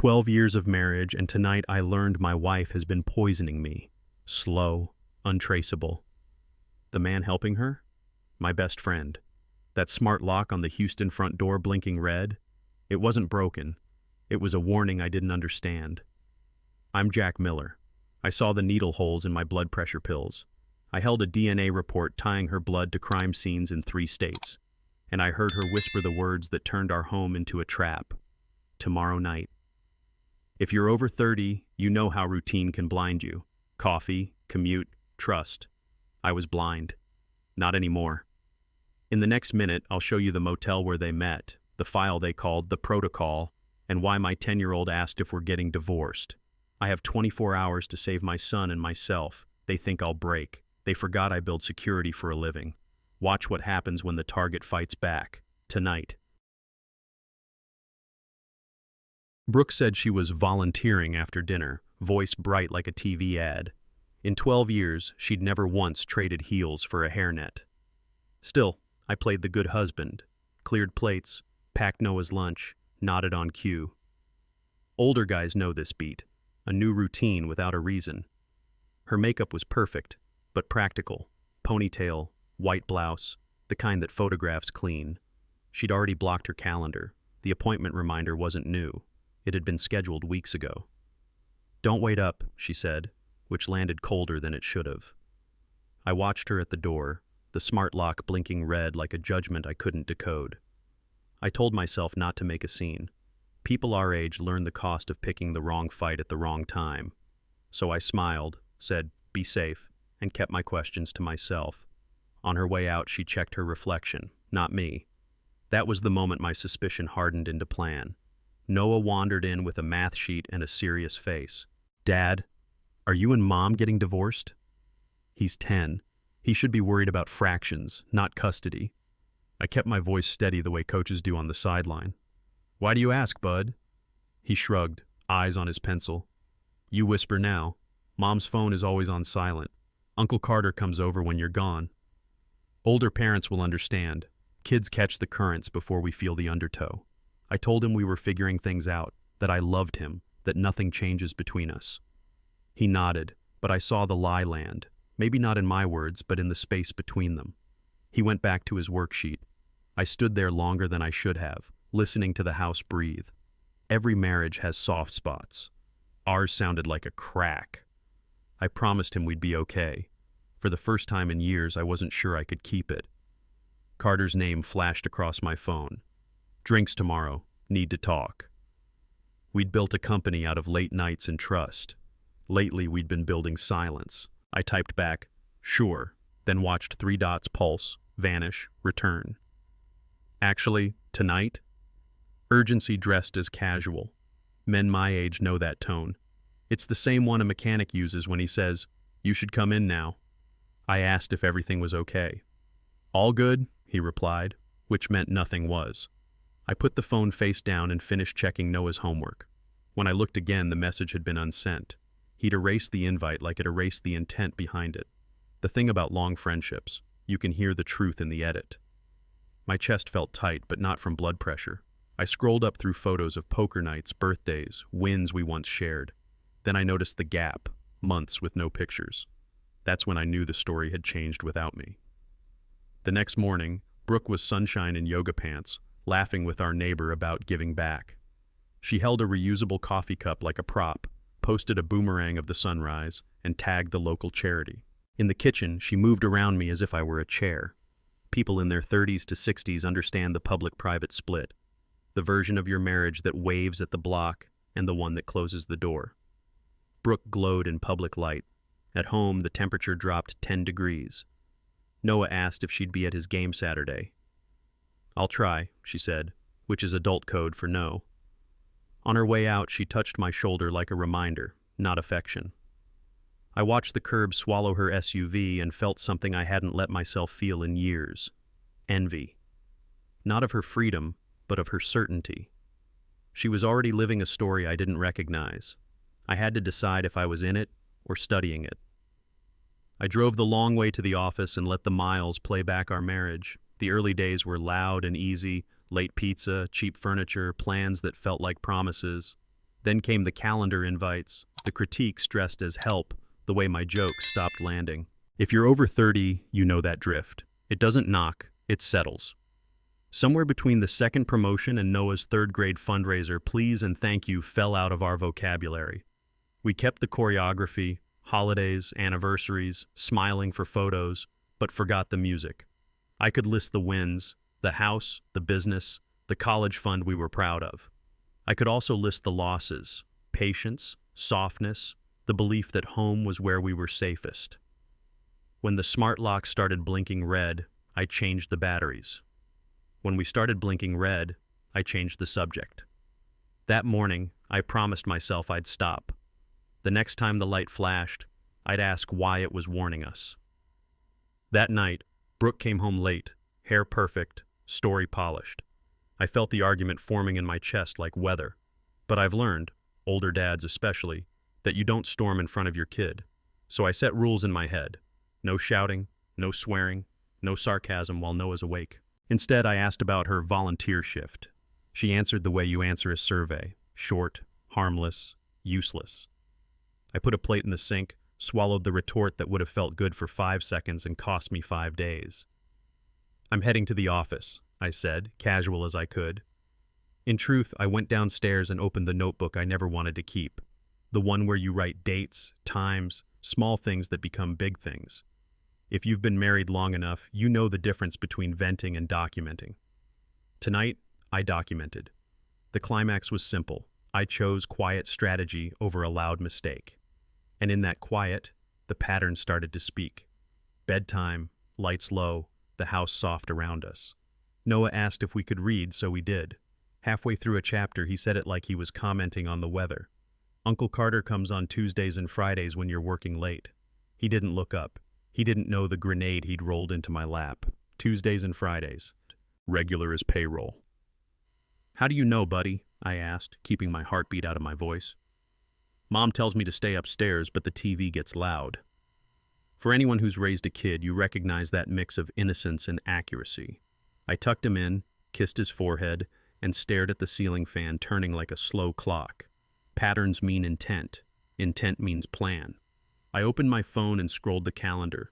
12 years of marriage, and tonight I learned my wife has been poisoning me. Slow, untraceable. The man helping her? My best friend. That smart lock on the Houston front door blinking red? It wasn't broken. It was a warning I didn't understand. I'm Jack Miller. I saw the needle holes in my blood pressure pills. I held a DNA report tying her blood to crime scenes in 3 states. And I heard her whisper the words that turned our home into a trap. Tomorrow night. If you're over 30, you know how routine can blind you. Coffee, commute, trust. I was blind. Not anymore. In the next minute, I'll show you the motel where they met, the file they called the protocol, and why my 10-year-old asked if we're getting divorced. I have 24 hours to save my son and myself. They think I'll break. They forgot I build security for a living. Watch what happens when the target fights back. Tonight. Brooke said she was volunteering after dinner, voice bright like a TV ad. In 12 years, she'd never once traded heels for a hairnet. Still, I played the good husband, cleared plates, packed Noah's lunch, nodded on cue. Older guys know this beat, a new routine without a reason. Her makeup was perfect, but practical. Ponytail, white blouse, the kind that photographs clean. She'd already blocked her calendar. The appointment reminder wasn't new. It had been scheduled weeks ago. "Don't wait up," she said, which landed colder than it should have. I watched her at the door, the smart lock blinking red like a judgment I couldn't decode. I told myself not to make a scene. People our age learn the cost of picking the wrong fight at the wrong time. So I smiled, said, "Be safe," and kept my questions to myself. On her way out, she checked her reflection, not me. That was the moment my suspicion hardened into plan. Noah wandered in with a math sheet and a serious face. "Dad, are you and Mom getting divorced?" He's 10. He should be worried about fractions, not custody. I kept my voice steady the way coaches do on the sideline. "Why do you ask, bud?" He shrugged, eyes on his pencil. "You whisper now. Mom's phone is always on silent. Uncle Carter comes over when you're gone." Older parents will understand. Kids catch the currents before we feel the undertow. I told him we were figuring things out, that I loved him, that nothing changes between us. He nodded, but I saw the lie land, maybe not in my words, but in the space between them. He went back to his worksheet. I stood there longer than I should have, listening to the house breathe. Every marriage has soft spots. Ours sounded like a crack. I promised him we'd be okay. For the first time in years, I wasn't sure I could keep it. Carter's name flashed across my phone. "Drinks tomorrow. Need to talk." We'd built a company out of late nights and trust. Lately, we'd been building silence. I typed back, "Sure," then watched 3 dots pulse, vanish, return. Actually, tonight? Urgency dressed as casual. Men my age know that tone. It's the same one a mechanic uses when he says, "You should come in now." I asked if everything was okay. "All good," he replied, which meant nothing was. I put the phone face down and finished checking Noah's homework. When I looked again, the message had been unsent. He'd erased the invite like it erased the intent behind it. The thing about long friendships, you can hear the truth in the edit. My chest felt tight, but not from blood pressure. I scrolled up through photos of poker nights, birthdays, wins we once shared. Then I noticed the gap, months with no pictures. That's when I knew the story had changed without me. The next morning, Brooke was sunshine in yoga pants, laughing with our neighbor about giving back. She held a reusable coffee cup like a prop, posted a boomerang of the sunrise, and tagged the local charity. In the kitchen, she moved around me as if I were a chair. People in their 30s to 60s understand the public-private split, the version of your marriage that waves at the block and the one that closes the door. Brooke glowed in public light. At home, the temperature dropped 10 degrees. Noah asked if she'd be at his game Saturday. "I'll try," she said, which is adult code for no. On her way out, she touched my shoulder like a reminder, not affection. I watched the curb swallow her SUV and felt something I hadn't let myself feel in years. Envy. Not of her freedom, but of her certainty. She was already living a story I didn't recognize. I had to decide if I was in it or studying it. I drove the long way to the office and let the miles play back our marriage. The early days were loud and easy, late pizza, cheap furniture, plans that felt like promises. Then came the calendar invites, the critiques dressed as help, the way my jokes stopped landing. If you're over 30, you know that drift. It doesn't knock, it settles. Somewhere between the second promotion and Noah's third-grade fundraiser, please and thank you fell out of our vocabulary. We kept the choreography, holidays, anniversaries, smiling for photos, but forgot the music. I could list the wins, the house, the business, the college fund we were proud of. I could also list the losses, patience, softness, the belief that home was where we were safest. When the smart lock started blinking red, I changed the batteries. When we started blinking red, I changed the subject. That morning, I promised myself I'd stop. The next time the light flashed, I'd ask why it was warning us. That night, Brooke came home late, hair perfect, story polished. I felt the argument forming in my chest like weather. But I've learned, older dads especially, that you don't storm in front of your kid. So I set rules in my head. No shouting, no swearing, no sarcasm while Noah's awake. Instead, I asked about her volunteer shift. She answered the way you answer a survey, short, harmless, useless. I put a plate in the sink, swallowed the retort that would have felt good for 5 seconds and cost me 5 days. I'm heading to the office, I said, casual as I could. In truth, I went downstairs and opened the notebook I never wanted to keep. The one where you write dates, times, small things that become big things. If you've been married long enough, you know the difference between venting and documenting. Tonight, I documented. The climax was simple. I chose quiet strategy over a loud mistake. And in that quiet, the pattern started to speak. Bedtime, lights low, the house soft around us. Noah asked if we could read, so we did. Halfway through a chapter, he said it like he was commenting on the weather. Uncle Carter comes on Tuesdays and Fridays when you're working late. He didn't look up. He didn't know the grenade he'd rolled into my lap. Tuesdays and Fridays. Regular as payroll. How do you know, buddy? I asked, keeping my heartbeat out of my voice. Mom tells me to stay upstairs, but the TV gets loud. For anyone who's raised a kid, you recognize that mix of innocence and accuracy. I tucked him in, kissed his forehead, and stared at the ceiling fan turning like a slow clock. Patterns mean intent. Intent means plan. I opened my phone and scrolled the calendar.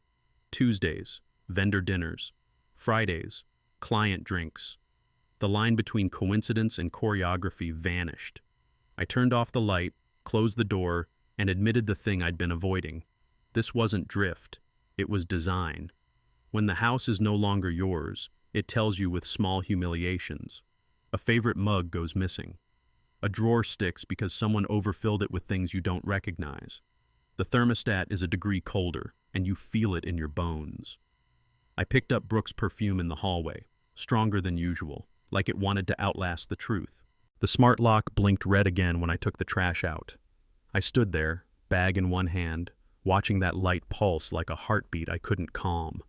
Tuesdays, vendor dinners. Fridays, client drinks. The line between coincidence and choreography vanished. I turned off the light, closed the door, and admitted the thing I'd been avoiding. This wasn't drift. It was design. When the house is no longer yours, it tells you with small humiliations. A favorite mug goes missing. A drawer sticks because someone overfilled it with things you don't recognize. The thermostat is a degree colder, and you feel it in your bones. I picked up Brooke's perfume in the hallway, stronger than usual, like it wanted to outlast the truth. The smart lock blinked red again when I took the trash out. I stood there, bag in one hand, watching that light pulse like a heartbeat I couldn't calm.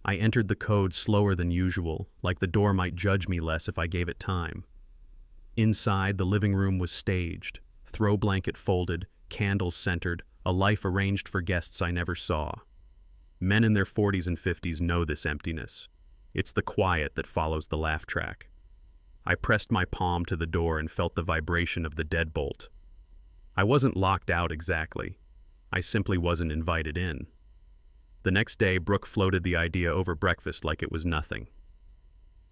I entered the code slower than usual, like the door might judge me less if I gave it time. Inside, the living room was staged, throw blanket folded, candles centered, a life arranged for guests I never saw. Men in their 40s and 50s know this emptiness. It's the quiet that follows the laugh track. I pressed my palm to the door and felt the vibration of the deadbolt. I wasn't locked out exactly. I simply wasn't invited in. The next day, Brooke floated the idea over breakfast like it was nothing.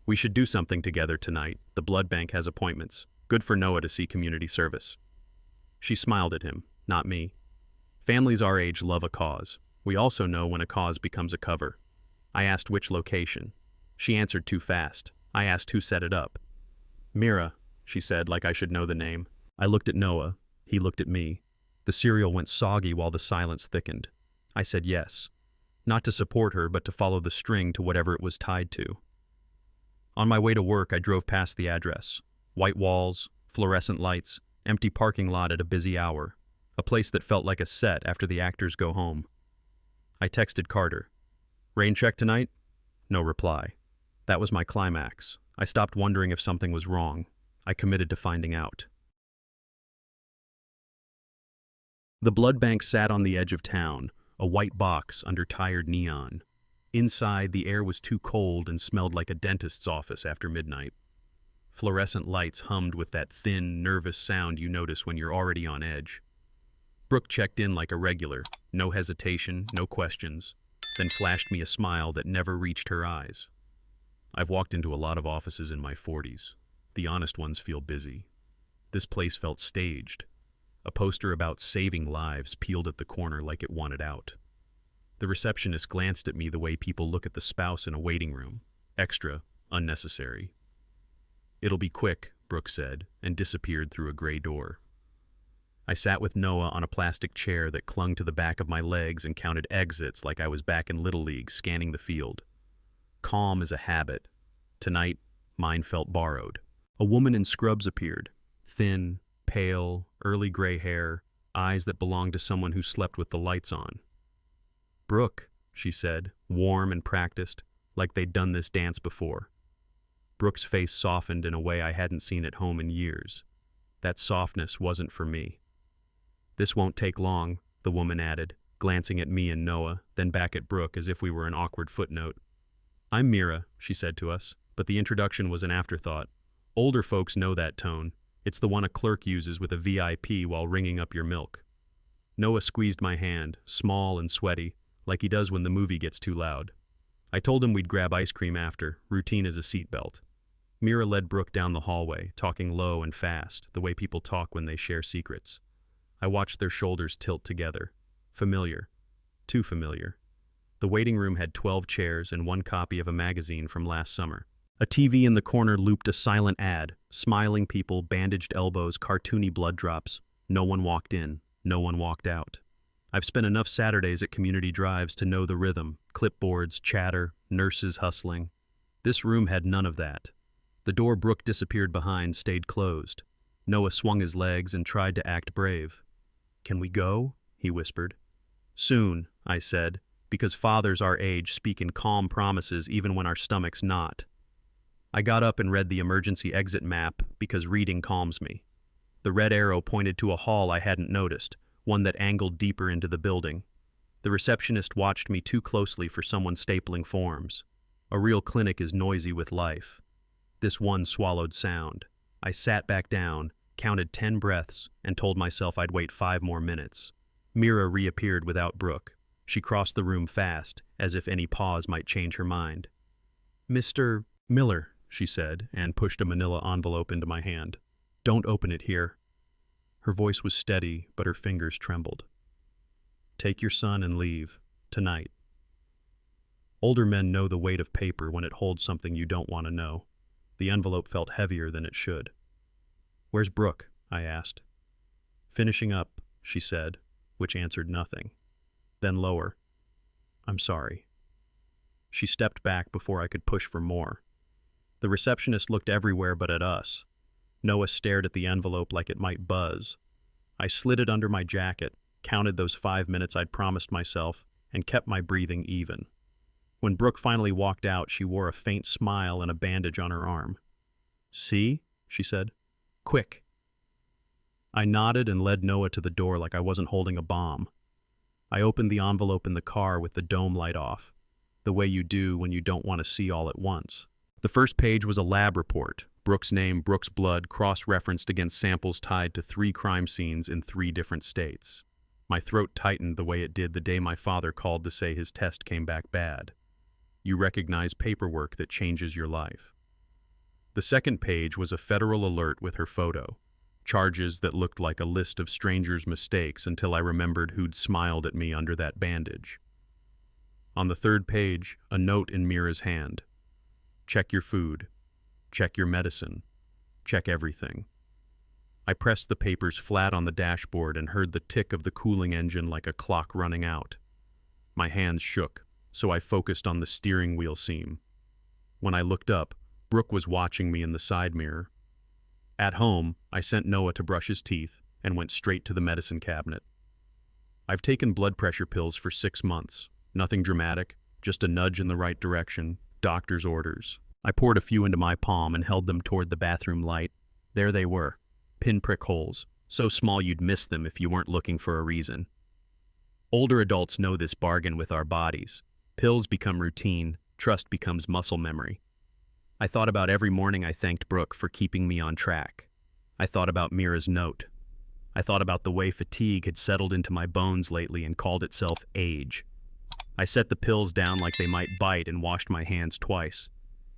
We should do something together tonight. The blood bank has appointments. Good for Noah to see community service. She smiled at him, not me. Families our age love a cause. We also know when a cause becomes a cover. I asked which location. She answered too fast. I asked who set it up. Mira, she said, like I should know the name. I looked at Noah. He looked at me. The cereal went soggy while the silence thickened. I said yes. Not to support her, but to follow the string to whatever it was tied to. On my way to work, I drove past the address. White walls, fluorescent lights, empty parking lot at a busy hour. A place that felt like a set after the actors go home. I texted Carter. Rain check tonight? No reply. That was my climax. I stopped wondering if something was wrong. I committed to finding out. The blood bank sat on the edge of town, a white box under tired neon. Inside, the air was too cold and smelled like a dentist's office after midnight. Fluorescent lights hummed with that thin, nervous sound you notice when you're already on edge. Brooke checked in like a regular, no hesitation, no questions, then flashed me a smile that never reached her eyes. I've walked into a lot of offices in my 40s. The honest ones feel busy. This place felt staged. A poster about saving lives peeled at the corner like it wanted out. The receptionist glanced at me the way people look at the spouse in a waiting room. Extra, unnecessary. "It'll be quick," Brooke said, and disappeared through a gray door. I sat with Noah on a plastic chair that clung to the back of my legs and counted exits like I was back in Little League, scanning the field. Calm is a habit. Tonight, mine felt borrowed. A woman in scrubs appeared. Thin, pale, early gray hair, eyes that belonged to someone who slept with the lights on. "Brooke," she said, warm and practiced, like they'd done this dance before. Brooke's face softened in a way I hadn't seen at home in years. That softness wasn't for me. "This won't take long," the woman added, glancing at me and Noah, then back at Brooke as if we were an awkward footnote. "I'm Mira," she said to us, but the introduction was an afterthought. Older folks know that tone. It's the one a clerk uses with a VIP while ringing up your milk. Noah squeezed my hand, small and sweaty, like he does when the movie gets too loud. I told him we'd grab ice cream after, routine as a seatbelt. Mira led Brooke down the hallway, talking low and fast, the way people talk when they share secrets. I watched their shoulders tilt together. Familiar. Too familiar. The waiting room had 12 chairs and one copy of a magazine from last summer. A TV in the corner looped a silent ad, smiling people, bandaged elbows, cartoony blood drops. No one walked in. No one walked out. I've spent enough Saturdays at community drives to know the rhythm, clipboards, chatter, nurses hustling. This room had none of that. The door Brooke disappeared behind stayed closed. Noah swung his legs and tried to act brave. "Can we go?" he whispered. "Soon," I said, because fathers our age speak in calm promises even when our stomach's not. I got up and read the emergency exit map because reading calms me. The red arrow pointed to a hall I hadn't noticed, one that angled deeper into the building. The receptionist watched me too closely for someone stapling forms. A real clinic is noisy with life. This one swallowed sound. I sat back down, counted 10 breaths, and told myself I'd wait 5 more minutes. Mira reappeared without Brooke. She crossed the room fast, as if any pause might change her mind. "Mr. Miller," she said, and pushed a manila envelope into my hand. "Don't open it here." Her voice was steady, but her fingers trembled. "Take your son and leave. Tonight." Older men know the weight of paper when it holds something you don't want to know. The envelope felt heavier than it should. "Where's Brooke?" I asked. "Finishing up," she said, which answered nothing. Then lower. "I'm sorry." She stepped back before I could push for more. The receptionist looked everywhere but at us. Noah stared at the envelope like it might buzz. I slid it under my jacket, counted those 5 minutes I'd promised myself, and kept my breathing even. When Brooke finally walked out, she wore a faint smile and a bandage on her arm. "See?" she said. "Quick." I nodded and led Noah to the door like I wasn't holding a bomb. I opened the envelope in the car with the dome light off, the way you do when you don't want to see all at once. The first page was a lab report. Brooke's name, Brooke's blood, cross-referenced against samples tied to 3 crime scenes in 3 different states. My throat tightened the way it did the day my father called to say his test came back bad. You recognize paperwork that changes your life. The second page was a federal alert with her photo. Charges that looked like a list of strangers' mistakes until I remembered who'd smiled at me under that bandage. On the third page, a note in Mira's hand. "Check your food. Check your medicine. Check everything." I pressed the papers flat on the dashboard and heard the tick of the cooling engine like a clock running out. My hands shook, so I focused on the steering wheel seam. When I looked up, Brooke was watching me in the side mirror. At home, I sent Noah to brush his teeth and went straight to the medicine cabinet. I've taken blood pressure pills for 6 months. Nothing dramatic, just a nudge in the right direction, doctor's orders. I poured a few into my palm and held them toward the bathroom light. There they were, pinprick holes, so small you'd miss them if you weren't looking for a reason. Older adults know this bargain with our bodies. Pills become routine, trust becomes muscle memory. I thought about every morning I thanked Brooke for keeping me on track. I thought about Mira's note. I thought about the way fatigue had settled into my bones lately and called itself age. I set the pills down like they might bite and washed my hands twice.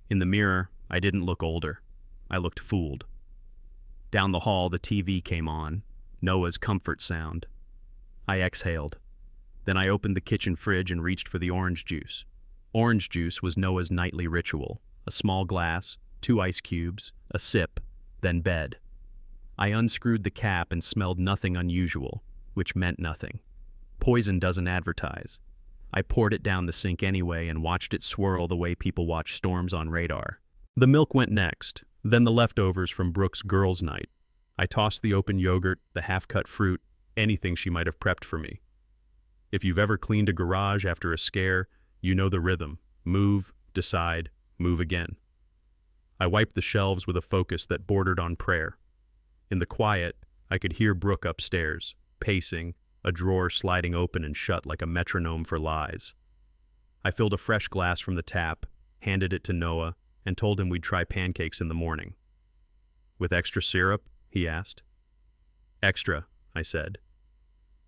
In the mirror, I didn't look older. I looked fooled. Down the hall, the TV came on, Noah's comfort sound. I exhaled. Then I opened the kitchen fridge and reached for the orange juice. Orange juice was Noah's nightly ritual. A small glass, 2 ice cubes, a sip, then bed. I unscrewed the cap and smelled nothing unusual, which meant nothing. Poison doesn't advertise. I poured it down the sink anyway and watched it swirl the way people watch storms on radar. The milk went next, then the leftovers from Brooke's girls' night. I tossed the open yogurt, the half-cut fruit, anything she might have prepped for me. If you've ever cleaned a garage after a scare, you know the rhythm. Move, decide, move again. I wiped the shelves with a focus that bordered on prayer. In the quiet, I could hear Brooke upstairs, pacing, a drawer sliding open and shut like a metronome for lies. I filled a fresh glass from the tap, handed it to Noah, and told him we'd try pancakes in the morning. With extra syrup? He asked. Extra, I said.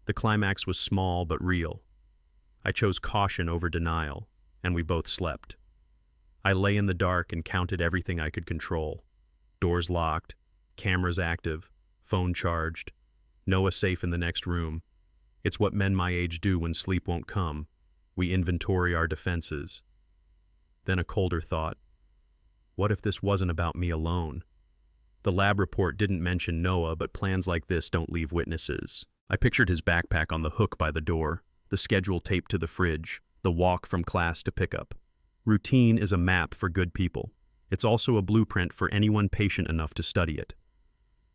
The climax was small but real. I chose caution over denial, and we both slept. I lay in the dark and counted everything I could control. Doors locked, cameras active, phone charged, Noah safe in the next room. It's what men my age do when sleep won't come. We inventory our defenses. Then a colder thought. What if this wasn't about me alone? The lab report didn't mention Noah, but plans like this don't leave witnesses. I pictured his backpack on the hook by the door, the schedule taped to the fridge, the walk from class to pickup. Routine is a map for good people. It's also a blueprint for anyone patient enough to study it.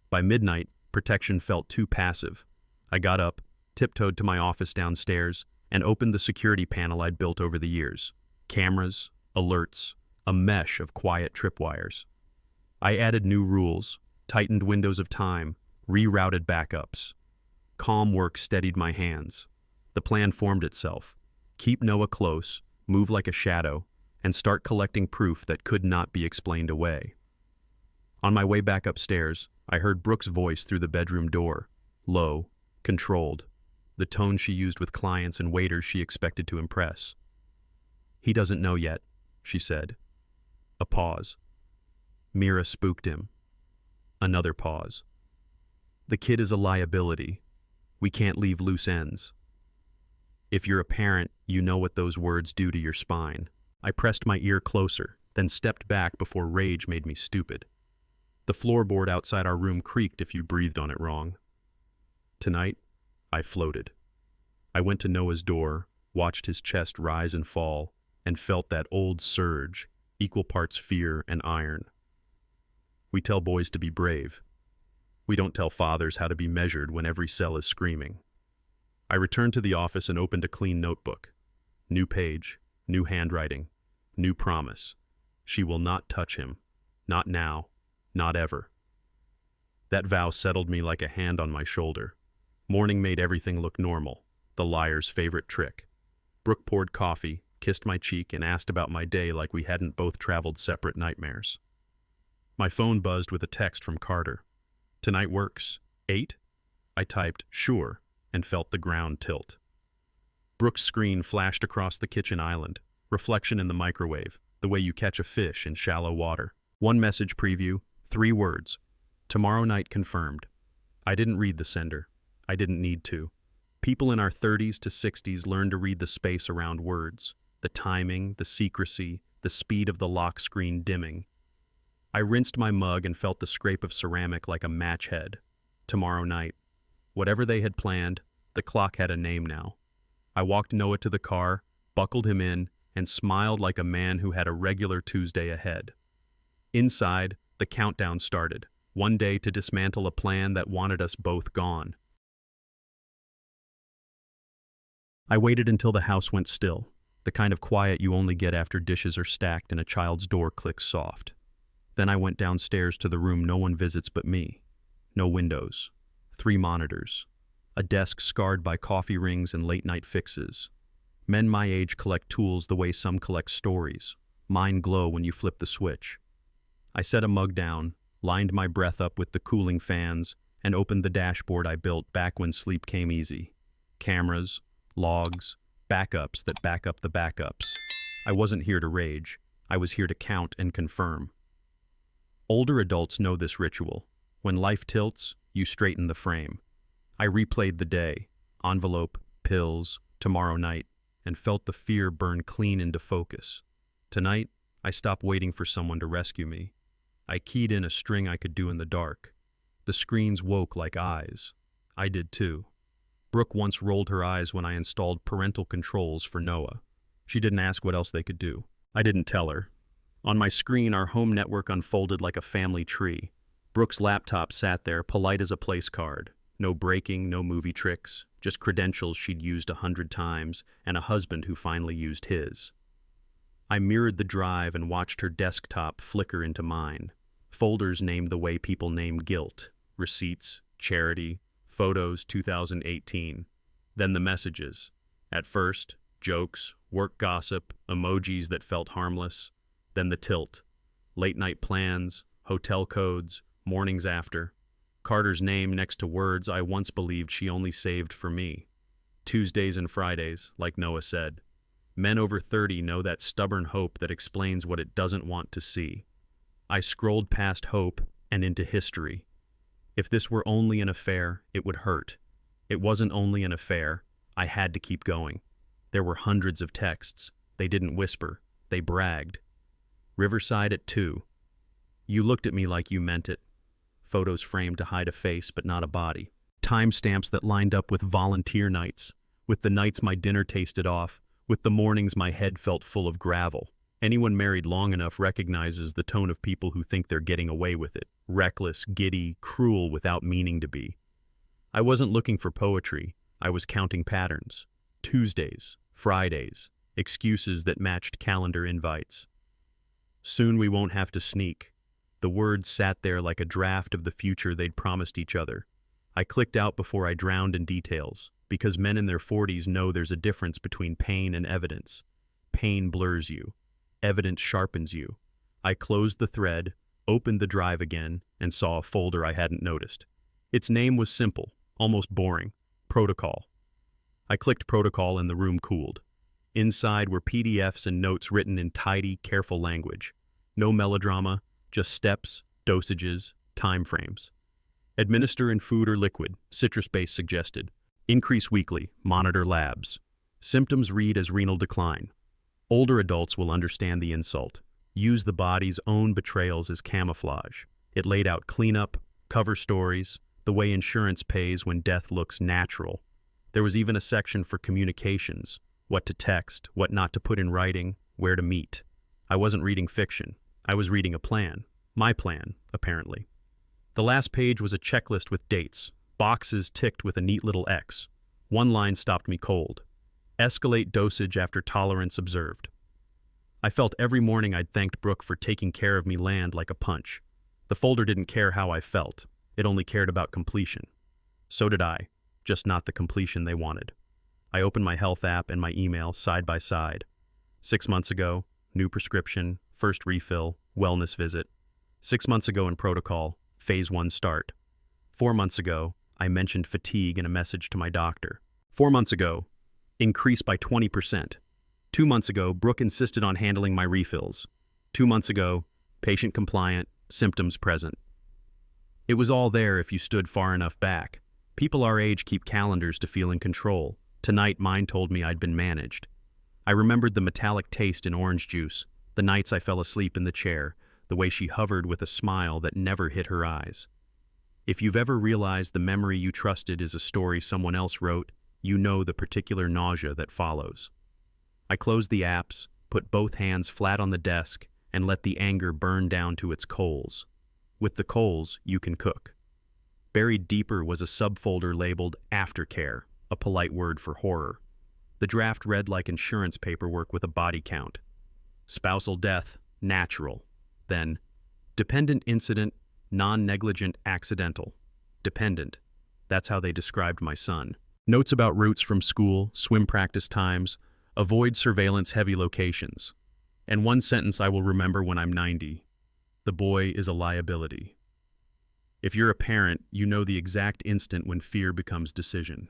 By midnight, protection felt too passive. I got up, tiptoed to my office downstairs, and opened the security panel I'd built over the years. Cameras, alerts, a mesh of quiet tripwires. I added new rules, tightened windows of time, rerouted backups. Calm work steadied my hands. The plan formed itself. Keep Noah close, move like a shadow, and start collecting proof that could not be explained away. On my way back upstairs, I heard Brooke's voice through the bedroom door, low, controlled, the tone she used with clients and waiters she expected to impress. He doesn't know yet, she said. A pause. Mira spooked him. Another pause. The kid is a liability. We can't leave loose ends. If you're a parent, you know what those words do to your spine. I pressed my ear closer, then stepped back before rage made me stupid. The floorboard outside our room creaked if you breathed on it wrong. Tonight, I floated. I went to Noah's door, watched his chest rise and fall, and felt that old surge, equal parts fear and iron. We tell boys to be brave. We don't tell fathers how to be measured when every cell is screaming. I returned to the office and opened a clean notebook. New page, new handwriting, new promise. She will not touch him. Not now. Not ever. That vow settled me like a hand on my shoulder. Morning made everything look normal, the liar's favorite trick. Brooke poured coffee, kissed my cheek, and asked about my day like we hadn't both traveled separate nightmares. My phone buzzed with a text from Carter. Tonight works. 8? I typed, sure, and felt the ground tilt. Brooke's screen flashed across the kitchen island, reflection in the microwave, the way you catch a fish in shallow water. One message preview, 3 words. Tomorrow night confirmed. I didn't read the sender. I didn't need to. People in our 30s to 60s learn to read the space around words, the timing, the secrecy, the speed of the lock screen dimming. I rinsed my mug and felt the scrape of ceramic like a match head. Tomorrow night. Whatever they had planned, the clock had a name now. I walked Noah to the car, buckled him in, and smiled like a man who had a regular Tuesday ahead. Inside, the countdown started, one day to dismantle a plan that wanted us both gone. I waited until the house went still, the kind of quiet you only get after dishes are stacked and a child's door clicks soft. Then I went downstairs to the room no one visits but me. No windows. 3 monitors. A desk scarred by coffee rings and late-night fixes. Men my age collect tools the way some collect stories. Mine glow when you flip the switch. I set a mug down, lined my breath up with the cooling fans, and opened the dashboard I built back when sleep came easy. Cameras, logs, backups that back up the backups. I wasn't here to rage. I was here to count and confirm. Older adults know this ritual. When life tilts, you straighten the frame. I replayed the day, envelope, pills, tomorrow night, and felt the fear burn clean into focus. Tonight, I stopped waiting for someone to rescue me. I keyed in a string I could do in the dark. The screens woke like eyes. I did too. Brooke once rolled her eyes when I installed parental controls for Noah. She didn't ask what else they could do. I didn't tell her. On my screen, our home network unfolded like a family tree. Brooke's laptop sat there, polite as a place card. No breaking, no movie tricks, just credentials she'd used 100 times, and a husband who finally used his. I mirrored the drive and watched her desktop flicker into mine. Folders named the way people name guilt. Receipts, charity, photos 2018. Then the messages. At first, jokes, work gossip, emojis that felt harmless. Then the tilt. Late night plans, hotel codes, mornings after. Carter's name next to words I once believed she only saved for me. Tuesdays and Fridays, like Noah said. Men over 30 know that stubborn hope that explains what it doesn't want to see. I scrolled past hope and into history. If this were only an affair, it would hurt. It wasn't only an affair. I had to keep going. There were hundreds of texts. They didn't whisper. They bragged. Riverside at 2. You looked at me like you meant it. Photos framed to hide a face but not a body. Timestamps that lined up with volunteer nights, with the nights my dinner tasted off, with the mornings my head felt full of gravel. Anyone married long enough recognizes the tone of people who think they're getting away with it. Reckless, giddy, cruel without meaning to be. I wasn't looking for poetry. I was counting patterns. Tuesdays, Fridays, excuses that matched calendar invites. Soon we won't have to sneak. The words sat there like a draft of the future they'd promised each other. I clicked out before I drowned in details, because men in their 40s know there's a difference between pain and evidence. Pain blurs you. Evidence sharpens you. I closed the thread, opened the drive again, and saw a folder I hadn't noticed. Its name was simple, almost boring. Protocol. I clicked protocol and the room cooled. Inside were PDFs and notes written in tidy, careful language. No melodrama, just steps, dosages, time frames. Administer in food or liquid, citrus-based suggested. Increase weekly, monitor labs. Symptoms read as renal decline. Older adults will understand the insult. Use the body's own betrayals as camouflage. It laid out cleanup, cover stories, the way insurance pays when death looks natural. There was even a section for communications, what to text, what not to put in writing, where to meet. I wasn't reading fiction. I was reading a plan. My plan, apparently. The last page was a checklist with dates, boxes ticked with a neat little X. One line stopped me cold. Escalate dosage after tolerance observed. I felt every morning I'd thanked Brooke for taking care of me land like a punch. The folder didn't care how I felt. It only cared about completion. So did I, just not the completion they wanted. I opened my health app and my email side by side. 6 months ago, new prescription, first refill, wellness visit. 6 months ago in protocol, phase 1 start. 4 months ago, I mentioned fatigue in a message to my doctor. 4 months ago, increase by 20%. 2 months ago, Brooke insisted on handling my refills. 2 months ago, patient compliant, symptoms present. It was all there if you stood far enough back. People our age keep calendars to feel in control. Tonight, mine told me I'd been managed. I remembered the metallic taste in orange juice, the nights I fell asleep in the chair, the way she hovered with a smile that never hit her eyes. If you've ever realized the memory you trusted is a story someone else wrote, you know the particular nausea that follows. I closed the apps, put both hands flat on the desk, and let the anger burn down to its coals. With the coals, you can cook. Buried deeper was a subfolder labeled Aftercare, a polite word for horror. The draft read like insurance paperwork with a body count. Spousal death, natural. Then, dependent incident, non-negligent accidental. Dependent. That's how they described my son. Notes about routes from school, swim practice times, avoid surveillance-heavy locations. And one sentence I will remember when I'm 90. The boy is a liability. If you're a parent, you know the exact instant when fear becomes decision.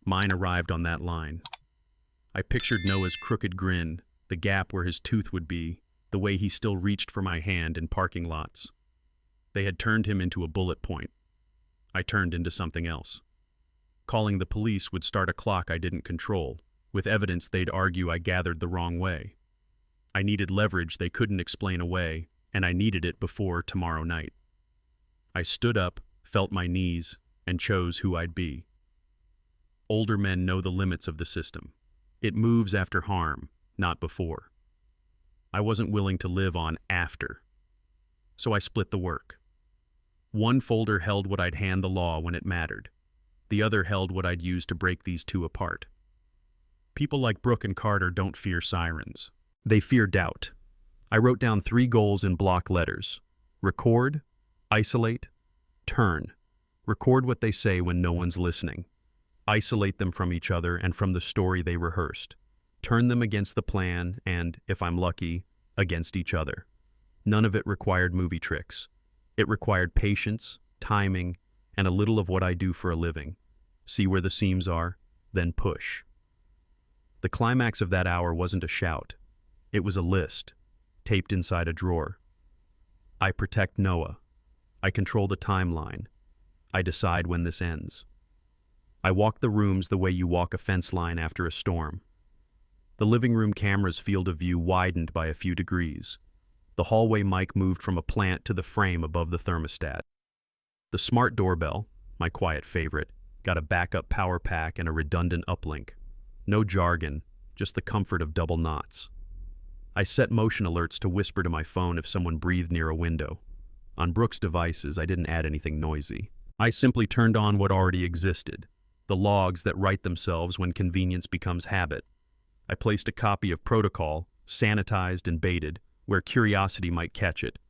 Mine arrived on that line. I pictured Noah's crooked grin, the gap where his tooth would be, the way he still reached for my hand in parking lots. They had turned him into a bullet point. I turned into something else. Calling the police would start a clock I didn't control. With evidence, they'd argue I gathered the wrong way. I needed leverage they couldn't explain away, and I needed it before tomorrow night. I stood up, felt my knees, and chose who I'd be. Older men know the limits of the system. It moves after harm, not before. I wasn't willing to live on after. So I split the work. One folder held what I'd hand the law when it mattered. The other held what I'd use to break these two apart. People like Brooke and Carter don't fear sirens. They fear doubt. I wrote down 3 goals in block letters. Record, isolate, turn. Record what they say when no one's listening. Isolate them from each other and from the story they rehearsed. Turn them against the plan and, if I'm lucky, against each other. None of it required movie tricks. It required patience, timing, and a little of what I do for a living. See where the seams are, then push. The climax of that hour wasn't a shout. It was a list, taped inside a drawer. I protect Noah. I control the timeline. I decide when this ends. I walk the rooms the way you walk a fence line after a storm. The living room camera's field of view widened by a few degrees. The hallway mic moved from a plant to the frame above the thermostat. The smart doorbell, my quiet favorite, got a backup power pack and a redundant uplink. No jargon, just the comfort of double knots. I set motion alerts to whisper to my phone if someone breathed near a window. On Brooke's devices, I didn't add anything noisy. I simply turned on what already existed, the logs that write themselves when convenience becomes habit. I placed a copy of Protocol, sanitized and baited, where curiosity might catch it,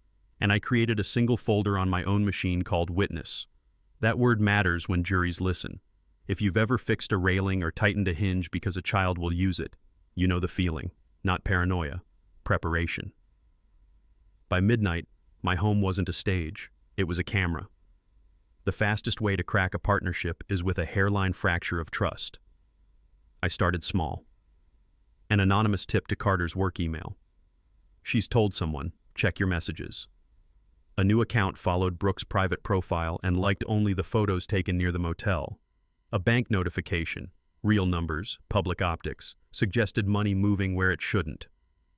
and I created a single folder on my own machine called Witness. That word matters when juries listen. If you've ever fixed a railing or tightened a hinge because a child will use it, you know the feeling, not paranoia, preparation. By midnight, my home wasn't a stage, it was a camera. The fastest way to crack a partnership is with a hairline fracture of trust. I started small. An anonymous tip to Carter's work email. She's told someone, check your messages. A new account followed Brooke's private profile and liked only the photos taken near the motel. A bank notification, real numbers, public optics, suggested money moving where it shouldn't.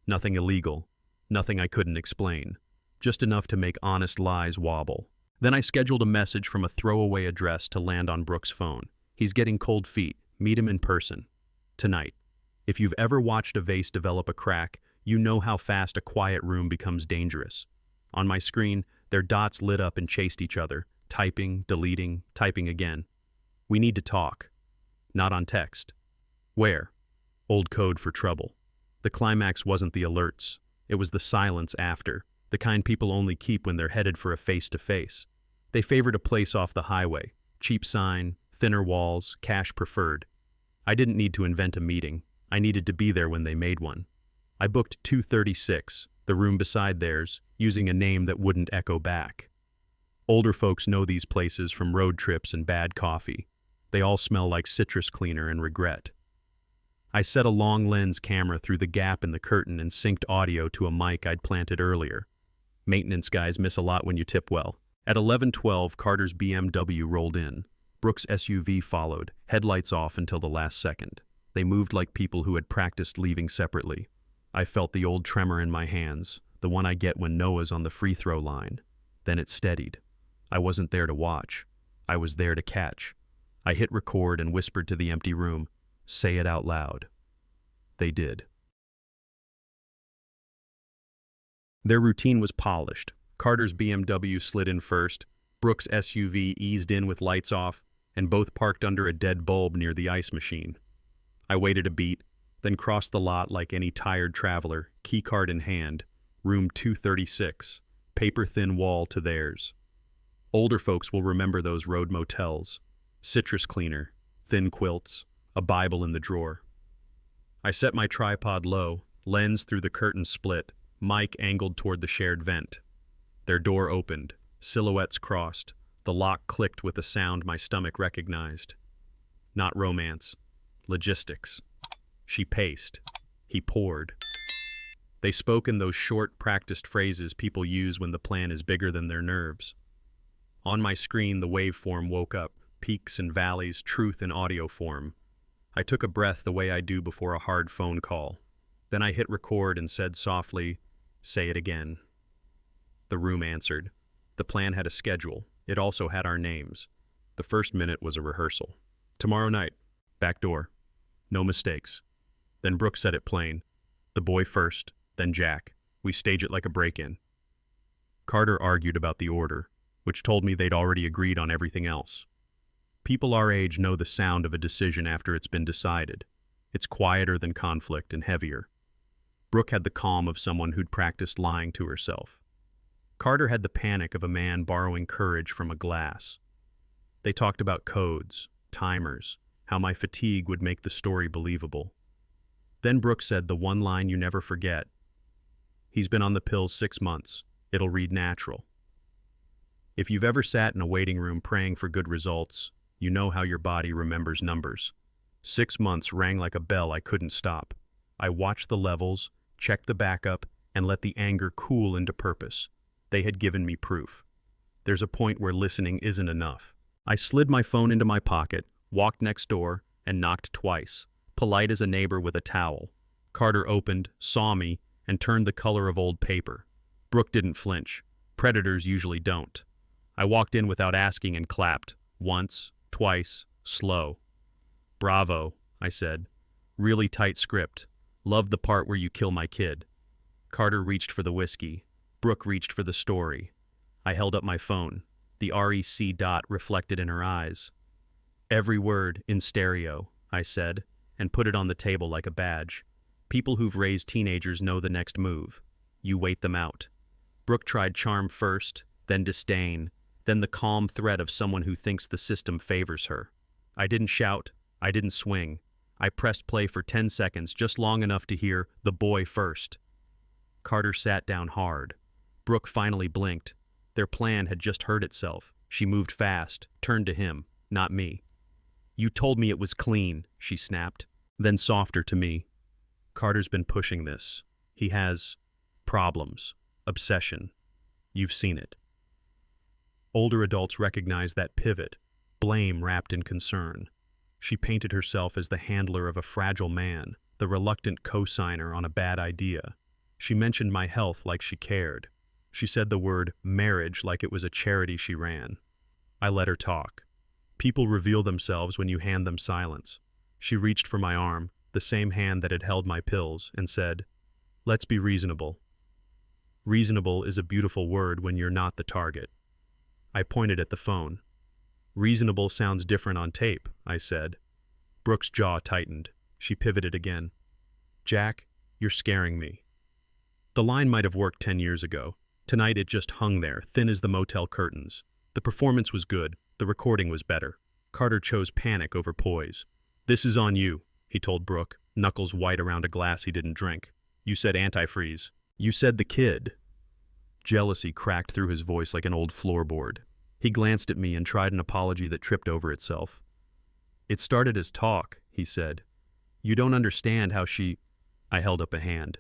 Nothing illegal, nothing I couldn't explain, just enough to make honest lies wobble. Then I scheduled a message from a throwaway address to land on Brooke's phone. He's getting cold feet, meet him in person. Tonight. If you've ever watched a vase develop a crack, you know how fast a quiet room becomes dangerous. On my screen, their dots lit up and chased each other, typing, deleting, typing again. We need to talk. Not on text. Where? Old code for trouble. The climax wasn't the alerts. It was the silence after, the kind people only keep when they're headed for a face-to-face. They favored a place off the highway. Cheap sign, thinner walls, cash preferred. I didn't need to invent a meeting. I needed to be there when they made one. I booked 236, the room beside theirs, using a name that wouldn't echo back. Older folks know these places from road trips and bad coffee. They all smell like citrus cleaner and regret. I set a long lens camera through the gap in the curtain and synced audio to a mic I'd planted earlier. Maintenance guys miss a lot when you tip well. At 11:12, Carter's BMW rolled in. Brooke's SUV followed, headlights off until the last second. They moved like people who had practiced leaving separately. I felt the old tremor in my hands, the one I get when Noah's on the free throw line. Then it steadied. I wasn't there to watch. I was there to catch. I hit record and whispered to the empty room, "Say it out loud." They did. Their routine was polished. Carter's BMW slid in first, Brooke's SUV eased in with lights off, and both parked under a dead bulb near the ice machine. I waited a beat, then crossed the lot like any tired traveler, keycard in hand, room 236, paper-thin wall to theirs. Older folks will remember those road motels. Citrus cleaner, thin quilts, a Bible in the drawer. I set my tripod low, lens through the curtain split, mic angled toward the shared vent. Their door opened, silhouettes crossed. The lock clicked with a sound my stomach recognized. Not romance. Logistics. She paced. He poured. They spoke in those short, practiced phrases people use when the plan is bigger than their nerves. On my screen, the waveform woke up, peaks and valleys, truth in audio form. I took a breath the way I do before a hard phone call. Then I hit record and said softly, "Say it again." The room answered. The plan had a schedule. It also had our names. The first minute was a rehearsal. Tomorrow night. Back door. No mistakes. Then Brooke said it plain. The boy first, then Jack. We stage it like a break-in. Carter argued about the order, which told me they'd already agreed on everything else. People our age know the sound of a decision after it's been decided. It's quieter than conflict and heavier. Brooke had the calm of someone who'd practiced lying to herself. Carter had the panic of a man borrowing courage from a glass. They talked about codes, timers, how my fatigue would make the story believable. Then Brooke said the one line you never forget. He's been on the pills 6 months. It'll read natural. If you've ever sat in a waiting room praying for good results, you know how your body remembers numbers. 6 months rang like a bell I couldn't stop. I watched the levels, checked the backup, and let the anger cool into purpose. They had given me proof. There's a point where listening isn't enough. I slid my phone into my pocket, walked next door, and knocked twice, polite as a neighbor with a towel. Carter opened, saw me, and turned the color of old paper. Brooke didn't flinch. Predators usually don't. I walked in without asking and clapped. Once, twice, slow. "Bravo," I said. "Really tight script. Love the part where you kill my kid." Carter reached for the whiskey. Brooke reached for the story. I held up my phone. The REC dot reflected in her eyes. "Every word in stereo," I said, and put it on the table like a badge. People who've raised teenagers know the next move. You wait them out. Brooke tried charm first, then disdain, then the calm threat of someone who thinks the system favors her. I didn't shout. I didn't swing. I pressed play for 10 seconds, just long enough to hear "the boy first." Carter sat down hard. Brooke finally blinked. Their plan had just heard itself. She moved fast, turned to him, not me. "You told me it was clean," she snapped. Then softer to me. "Carter's been pushing this. He has problems, obsession. You've seen it." Older adults recognize that pivot, blame wrapped in concern. She painted herself as the handler of a fragile man, the reluctant co-signer on a bad idea. She mentioned my health like she cared. She said the word marriage like it was a charity she ran. I let her talk. People reveal themselves when you hand them silence. She reached for my arm, the same hand that had held my pills, and said, "Let's be reasonable." Reasonable is a beautiful word when you're not the target. I pointed at the phone. "Reasonable sounds different on tape," I said. Brooke's jaw tightened. She pivoted again. "Jack, you're scaring me." The line might have worked 10 years ago. Tonight it just hung there, thin as the motel curtains. The performance was good. The recording was better. Carter chose panic over poise. "This is on you," he told Brooke, knuckles white around a glass he didn't drink. "You said antifreeze. You said the kid." Jealousy cracked through his voice like an old floorboard. He glanced at me and tried an apology that tripped over itself. "It started as talk," he said. "You don't understand how she—" I held up a hand.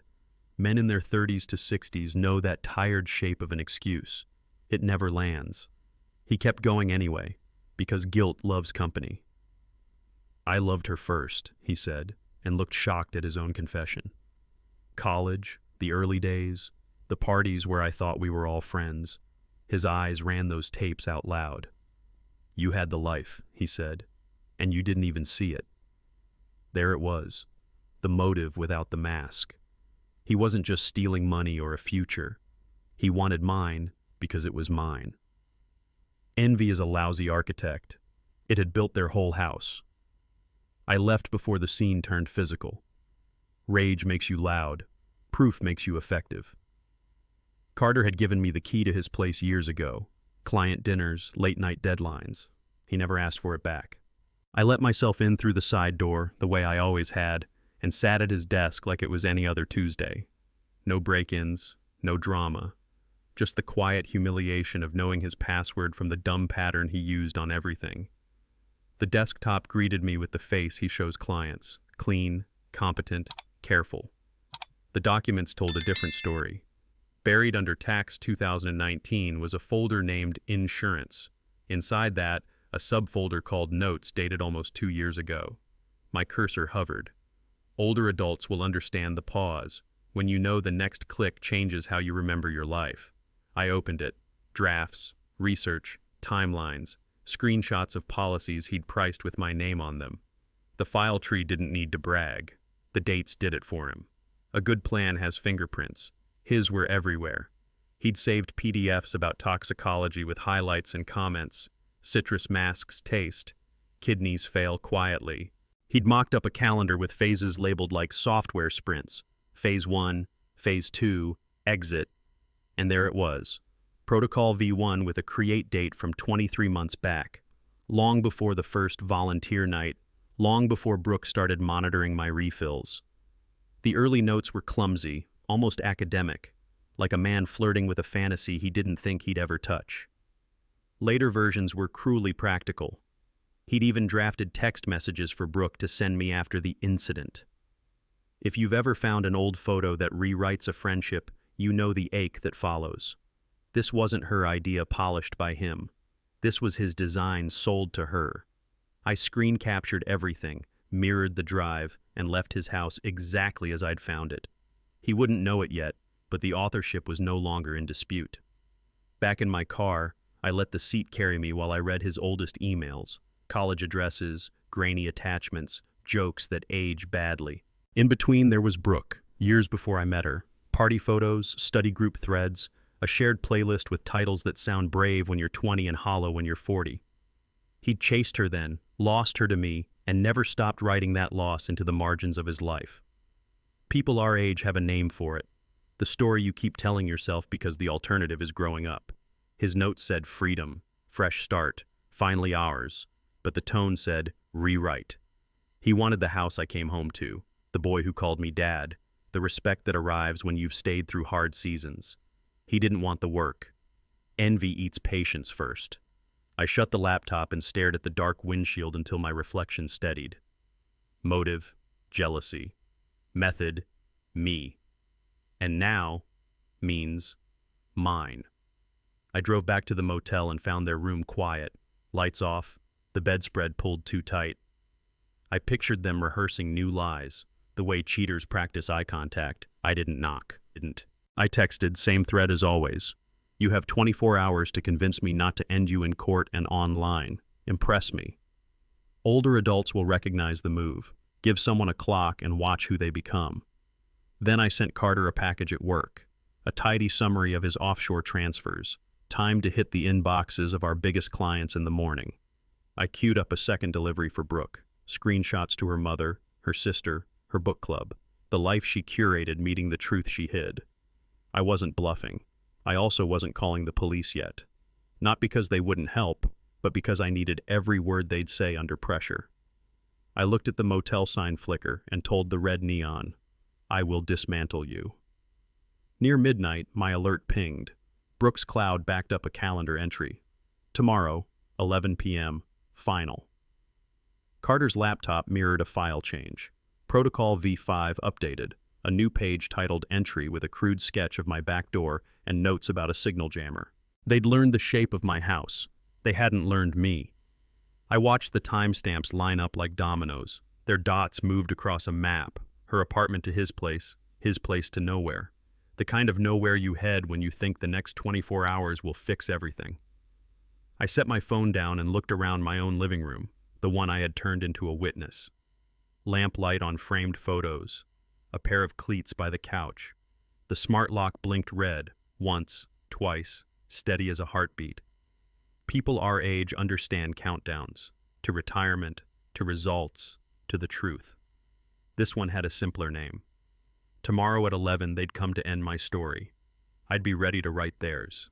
Men in their 30s to 60s know that tired shape of an excuse. It never lands. He kept going anyway, because guilt loves company. "I loved her first," he said, and looked shocked at his own confession. "College, the early days, the parties where I thought we were all friends." His eyes ran those tapes out loud. "You had the life," he said, "and you didn't even see it." There it was, the motive without the mask. He wasn't just stealing money or a future. He wanted mine because it was mine. Envy is a lousy architect. It had built their whole house. I left before the scene turned physical. Rage makes you loud. Proof makes you effective. Carter had given me the key to his place years ago. Client dinners, late-night deadlines. He never asked for it back. I let myself in through the side door, the way I always had, and sat at his desk like it was any other Tuesday. No break-ins, no drama. just the quiet humiliation of knowing his password from the dumb pattern he used on everything. The desktop greeted me with the face he shows clients: clean, competent, careful. The documents told a different story. Buried under Tax 2019 was a folder named Insurance. Inside that, a subfolder called Notes dated almost 2 years ago. My cursor hovered. Older adults will understand the pause, when you know the next click changes how you remember your life. I opened it. Drafts, research, timelines, screenshots of policies he'd priced with my name on them. The file tree didn't need to brag. The dates did it for him. A good plan has fingerprints. His were everywhere. He'd saved PDFs about toxicology with highlights and comments. Citrus masks taste. Kidneys fail quietly. He'd mocked up a calendar with phases labeled like software sprints. Phase 1, Phase 2, Exit. And there it was. Protocol V1 with a create date from 23 months back. Long before the first volunteer night. Long before Brooke started monitoring my refills. The early notes were clumsy, almost academic, like a man flirting with a fantasy he didn't think he'd ever touch. Later versions were cruelly practical. He'd even drafted text messages for Brooke to send me after the incident. If you've ever found an old photo that rewrites a friendship, you know the ache that follows. This wasn't her idea polished by him. This was his design sold to her. I screen captured everything, mirrored the drive, and left his house exactly as I'd found it. He wouldn't know it yet, but the authorship was no longer in dispute. Back in my car, I let the seat carry me while I read his oldest emails, college addresses, grainy attachments, jokes that age badly. In between there was Brooke, years before I met her. Party photos, study group threads, a shared playlist with titles that sound brave when you're 20 and hollow when you're 40. He'd chased her then, lost her to me, and never stopped writing that loss into the margins of his life. People our age have a name for it. The story you keep telling yourself because the alternative is growing up. His note said freedom, fresh start, finally ours, but the tone said rewrite. He wanted the house I came home to, the boy who called me dad, the respect that arrives when you've stayed through hard seasons. He didn't want the work. Envy eats patience first. I shut the laptop and stared at the dark windshield until my reflection steadied. Motive, jealousy. Method, me. And now means mine. I drove back to the motel and found their room quiet, lights off, the bedspread pulled too tight. I pictured them rehearsing new lies, the way cheaters practice eye contact. I didn't knock. I texted, same thread as always. You have 24 hours to convince me not to end you in court and online. Impress me. Older adults will recognize the move. Give someone a clock and watch who they become. Then I sent Carter a package at work, a tidy summary of his offshore transfers, timed to hit the inboxes of our biggest clients in the morning. I queued up a second delivery for Brooke, screenshots to her mother, her sister, her book club, the life she curated meeting the truth she hid. I wasn't bluffing. I also wasn't calling the police yet. Not because they wouldn't help, but because I needed every word they'd say under pressure. I looked at the motel sign flicker and told the red neon, I will dismantle you. Near midnight, my alert pinged. Brooks Cloud backed up a calendar entry. Tomorrow, 11 p.m., final. Carter's laptop mirrored a file change. Protocol V5 updated, a new page titled Entry with a crude sketch of my back door and notes about a signal jammer. They'd learned the shape of my house. They hadn't learned me. I watched the timestamps line up like dominoes. Their dots moved across a map, her apartment to his place to nowhere. The kind of nowhere you head when you think the next 24 hours will fix everything. I set my phone down and looked around my own living room, the one I had turned into a witness. Lamplight on framed photos, a pair of cleats by the couch. The smart lock blinked red, once, twice, steady as a heartbeat. People our age understand countdowns, to retirement, to results, to the truth. This one had a simpler name. Tomorrow at 11 they'd come to end my story. I'd be ready to write theirs.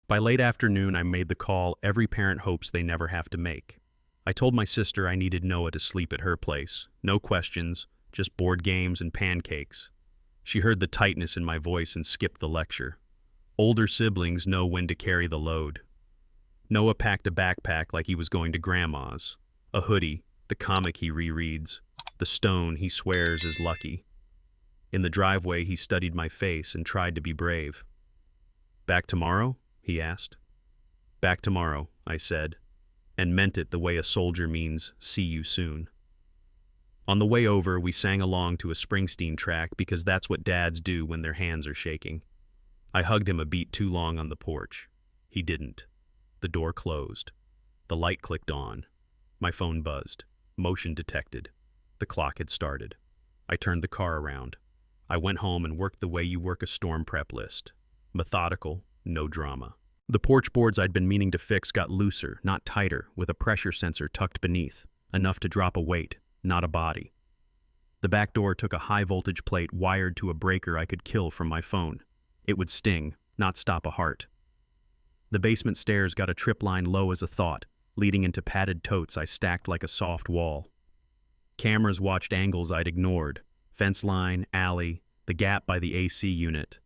By late afternoon I made the call every parent hopes they never have to make. I told my sister I needed Noah to sleep at her place. No questions, just board games and pancakes. She heard the tightness in my voice and skipped the lecture. Older siblings know when to carry the load. Noah packed a backpack like he was going to Grandma's. A hoodie, the comic he rereads, the stone he swears is lucky. In the driveway, he studied my face and tried to be brave. "Back tomorrow?" he asked. "Back tomorrow," I said, and meant it the way a soldier means, "see you soon." On the way over, we sang along to a Springsteen track because that's what dads do when their hands are shaking. I hugged him a beat too long on the porch. He didn't. The door closed. The light clicked on. My phone buzzed. Motion detected. The clock had started. I turned the car around. I went home and worked the way you work a storm prep list. Methodical, no drama. The porch boards I'd been meaning to fix got looser, not tighter, with a pressure sensor tucked beneath, enough to drop a weight, not a body. The back door took a high-voltage plate wired to a breaker I could kill from my phone. It would sting, not stop a heart. The basement stairs got a trip line low as a thought, leading into padded totes I stacked like a soft wall. Cameras watched angles I'd ignored, fence line, alley, the gap by the AC unit.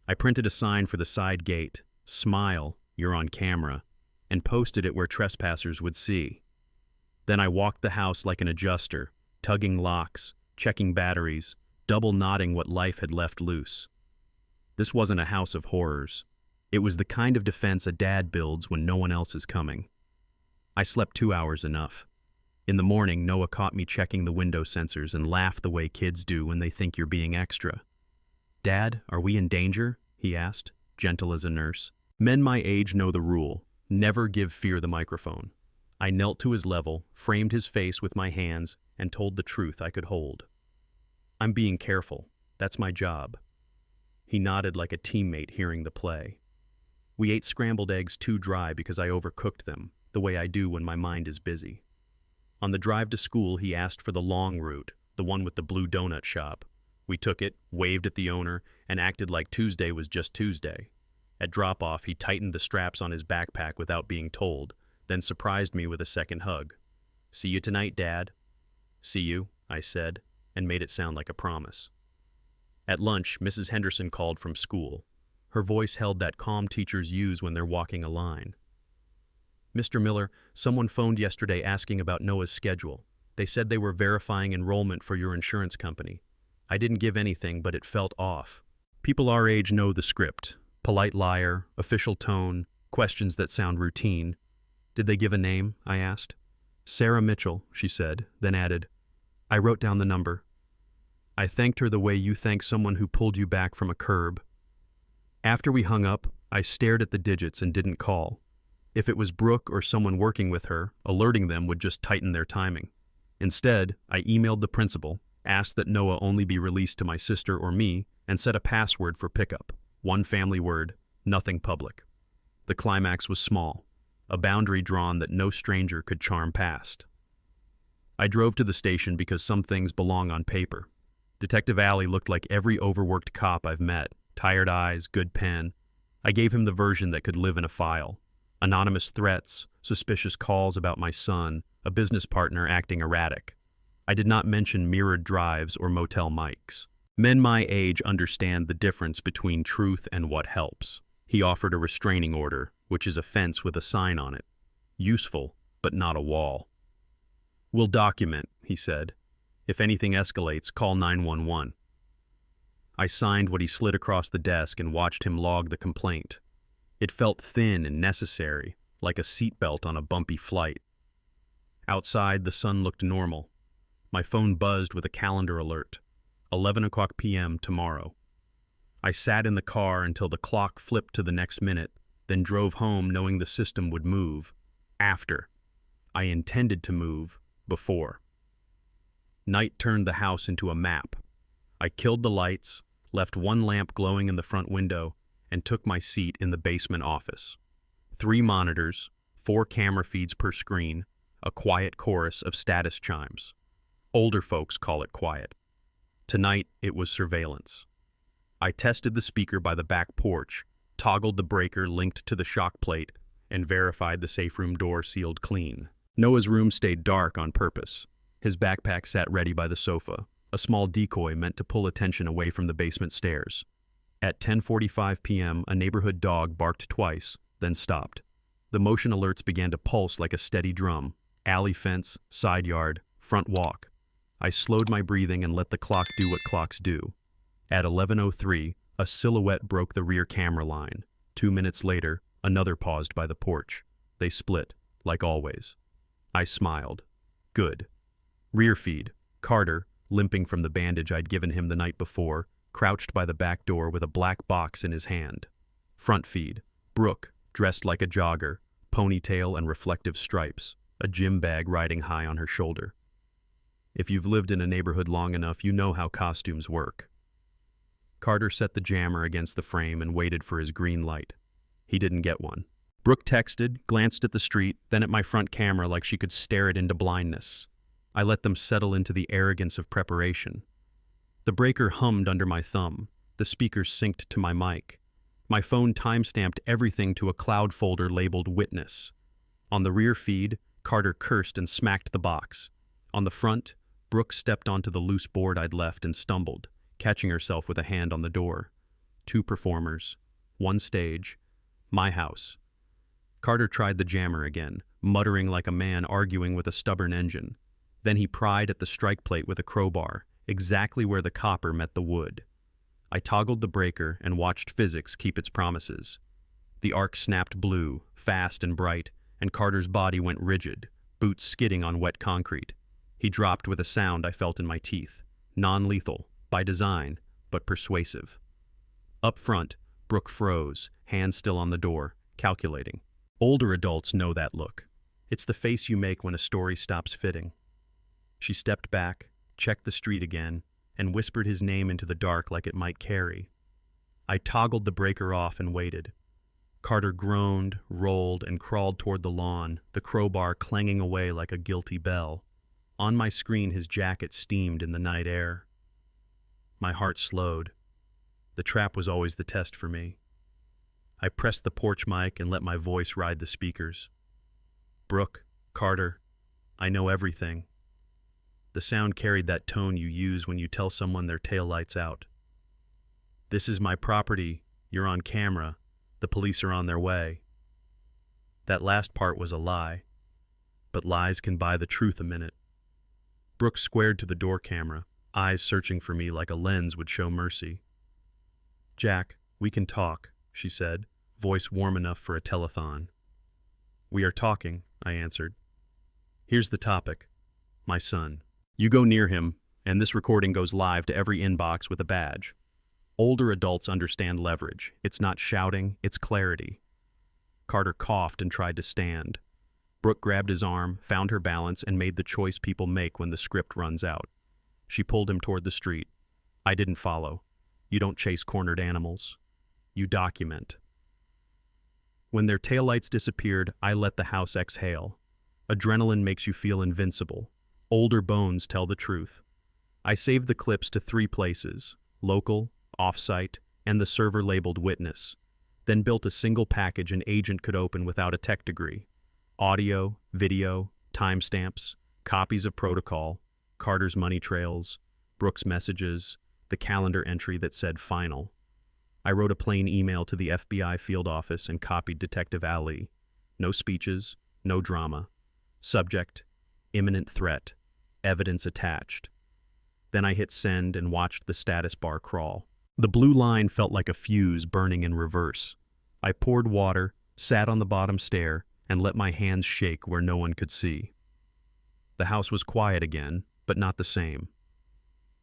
I printed a sign for the side gate, "Smile, you're on camera," and posted it where trespassers would see. Then I walked the house like an adjuster, tugging locks, checking batteries, double knotting what life had left loose. This wasn't a house of horrors. It was the kind of defense a dad builds when no one else is coming. I slept 2 hours enough. In the morning, Noah caught me checking the window sensors and laughed the way kids do when they think you're being extra. "Dad, are we in danger?" he asked, gentle as a nurse. Men my age know the rule: never give fear the microphone. I knelt to his level, framed his face with my hands, and told the truth I could hold. "I'm being careful. That's my job." He nodded like a teammate hearing the play. We ate scrambled eggs too dry because I overcooked them, the way I do when my mind is busy. On the drive to school, he asked for the long route, the one with the blue donut shop. We took it, waved at the owner, and acted like Tuesday was just Tuesday. At drop-off, he tightened the straps on his backpack without being told, then surprised me with a second hug. "See you tonight, Dad." "See you," I said, and made it sound like a promise. At lunch, Mrs. Henderson called from school. Her voice held that calm teachers use when they're walking a line. "Mr. Miller, someone phoned yesterday asking about Noah's schedule. They said they were verifying enrollment for your insurance company. I didn't give anything, but it felt off." People our age know the script. Polite liar, official tone, questions that sound routine. "Did they give a name?" I asked. "Sarah Mitchell," she said, then added, "I wrote down the number." I thanked her the way you thank someone who pulled you back from a curb. After we hung up, I stared at the digits and didn't call. If it was Brooke or someone working with her, alerting them would just tighten their timing. Instead, I emailed the principal, asked that Noah only be released to my sister or me, and set a password for pickup. One family word, nothing public. The climax was small, a boundary drawn that no stranger could charm past. I drove to the station because some things belong on paper. Detective Alley looked like every overworked cop I've met. Tired eyes, good pen. I gave him the version that could live in a file. Anonymous threats, suspicious calls about my son, a business partner acting erratic. I did not mention mirrored drives or motel mics. Men my age understand the difference between truth and what helps. He offered a restraining order, which is a fence with a sign on it. Useful, but not a wall. "We'll document," he said. "If anything escalates, call 911. I signed what he slid across the desk and watched him log the complaint. It felt thin and necessary, like a seatbelt on a bumpy flight. Outside, the sun looked normal. My phone buzzed with a calendar alert. 11 o'clock p.m. tomorrow. I sat in the car until the clock flipped to the next minute, then drove home knowing the system would move. After. I intended to move before. Night turned the house into a map. I killed the lights, left one lamp glowing in the front window, and took my seat in the basement office. 3 monitors, 4 camera feeds per screen, a quiet chorus of status chimes. Older folks call it quiet. Tonight, it was surveillance. I tested the speaker by the back porch, toggled the breaker linked to the shock plate, and verified the safe room door sealed clean. Noah's room stayed dark on purpose. His backpack sat ready by the sofa. a small decoy meant to pull attention away from the basement stairs. At 10:45 p.m., a neighborhood dog barked twice, then stopped. The motion alerts began to pulse like a steady drum. Alley fence, side yard, front walk. I slowed my breathing and let the clock do what clocks do. At 11:03, a silhouette broke the rear camera line. 2 minutes later, another paused by the porch. They split, like always. I smiled. Good. Rear feed. Carter, limping from the bandage I'd given him the night before, crouched by the back door with a black box in his hand. Front feed. Brooke, dressed like a jogger, ponytail and reflective stripes, a gym bag riding high on her shoulder. If you've lived in a neighborhood long enough, you know how costumes work. Carter set the jammer against the frame and waited for his green light. He didn't get one. Brooke texted, glanced at the street, then at my front camera like she could stare it into blindness. I let them settle into the arrogance of preparation. The breaker hummed under my thumb. The speakers synced to my mic. My phone timestamped everything to a cloud folder labeled Witness. On the rear feed, Carter cursed and smacked the box. On the front, Brooke stepped onto the loose board I'd left and stumbled, catching herself with a hand on the door. 2 performers, 1 stage, my house. Carter tried the jammer again, muttering like a man arguing with a stubborn engine. Then he pried at the strike plate with a crowbar, exactly where the copper met the wood. I toggled the breaker and watched physics keep its promises. The arc snapped blue, fast and bright, and Carter's body went rigid, boots skidding on wet concrete. He dropped with a sound I felt in my teeth. Non-lethal, by design, but persuasive. Up front, Brooke froze, hands still on the door, calculating. Older adults know that look. It's the face you make when a story stops fitting. She stepped back, checked the street again, and whispered his name into the dark like it might carry. I toggled the breaker off and waited. Carter groaned, rolled, and crawled toward the lawn, the crowbar clanging away like a guilty bell. On my screen, his jacket steamed in the night air. My heart slowed. The trap was always the test for me. I pressed the porch mic and let my voice ride the speakers. Brooke, Carter, I know everything. The sound carried that tone you use when you tell someone their taillight's out. This is my property. You're on camera. The police are on their way. That last part was a lie, but lies can buy the truth a minute. Brooke squared to the door camera, eyes searching for me like a lens would show mercy. Jack, we can talk, she said, voice warm enough for a telethon. We are talking, I answered. Here's the topic. My son. You go near him, and this recording goes live to every inbox with a badge. Older adults understand leverage. It's not shouting, it's clarity. Carter coughed and tried to stand. Brooke grabbed his arm, found her balance, and made the choice people make when the script runs out. She pulled him toward the street. I didn't follow. You don't chase cornered animals. You document. When their taillights disappeared, I let the house exhale. Adrenaline makes you feel invincible. Older bones tell the truth. I saved the clips to 3 places, local, off-site, and the server labeled Witness, then built a single package an agent could open without a tech degree. Audio, video, timestamps, copies of protocol, Carter's money trails, Brooke's messages, the calendar entry that said final. I wrote a plain email to the FBI field office and copied Detective Ali. No speeches, no drama. Subject, imminent threat. Evidence attached. Then I hit send and watched the status bar crawl. The blue line felt like a fuse burning in reverse. I poured water, sat on the bottom stair, and let my hands shake where no one could see. The house was quiet again, but not the same.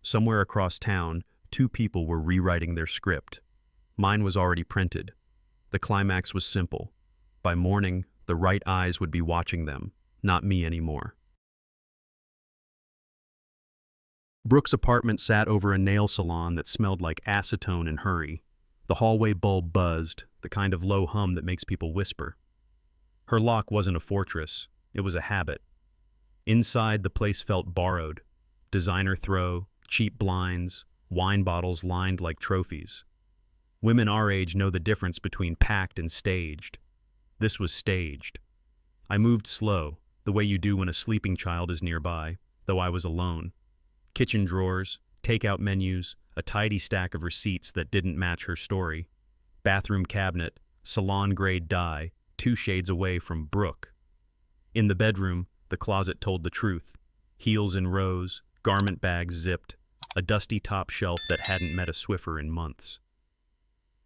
Somewhere across town, 2 people were rewriting their script. Mine was already printed. The climax was simple. By morning, the right eyes would be watching them, not me anymore. Brooke's apartment sat over a nail salon that smelled like acetone and hurry. The hallway bulb buzzed, the kind of low hum that makes people whisper. Her lock wasn't a fortress, it was a habit. Inside, the place felt borrowed. Designer throw, cheap blinds, wine bottles lined like trophies. Women our age know the difference between packed and staged. This was staged. I moved slow, the way you do when a sleeping child is nearby, though I was alone. Kitchen drawers, takeout menus, a tidy stack of receipts that didn't match her story. Bathroom cabinet, salon-grade dye, 2 shades away from Brooke. In the bedroom, the closet told the truth. Heels in rows, garment bags zipped, a dusty top shelf that hadn't met a Swiffer in months.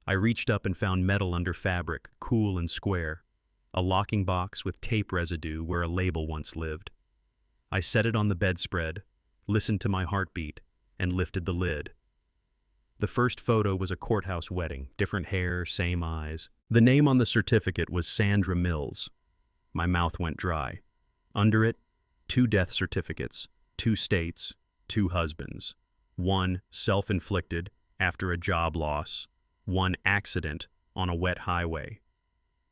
I reached up and found metal under fabric, cool and square. A locking box with tape residue where a label once lived. I set it on the bedspread, listened to my heartbeat, and lifted the lid. The first photo was a courthouse wedding, different hair, same eyes. The name on the certificate was Sandra Mills. My mouth went dry. Under it, 2 death certificates, 2 states, 2 husbands. 1 self-inflicted after a job loss, 1 accident on a wet highway.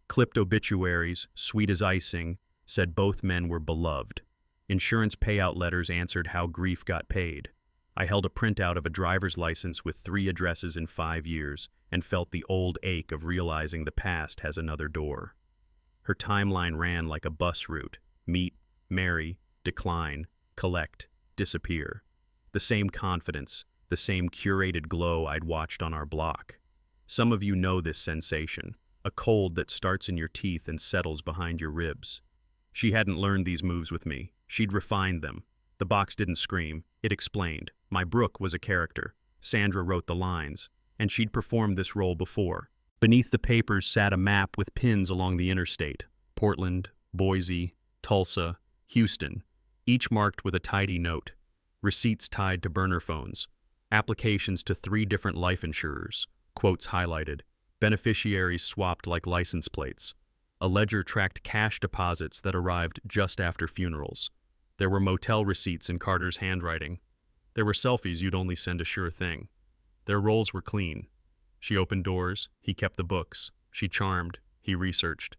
Clipped obituaries, sweet as icing, said both men were beloved. Insurance payout letters answered how grief got paid. I held a printout of a driver's license with 3 addresses in 5 years and felt the old ache of realizing the past has another door. Her timeline ran like a bus route: meet, marry, decline, collect, disappear. The same confidence, the same curated glow I'd watched on our block. Some of you know this sensation, a cold that starts in your teeth and settles behind your ribs. She hadn't learned these moves with me. She'd refined them. The box didn't scream. It explained. My Brooke was a character. Sandra wrote the lines, and she'd performed this role before. Beneath the papers sat a map with pins along the interstate. Portland, Boise, Tulsa, Houston, each marked with a tidy note. Receipts tied to burner phones. Applications to 3 different life insurers. Quotes highlighted. Beneficiaries swapped like license plates. A ledger tracked cash deposits that arrived just after funerals. There were motel receipts in Carter's handwriting. There were selfies you'd only send a sure thing. Their roles were clean. She opened doors, he kept the books. She charmed, he researched.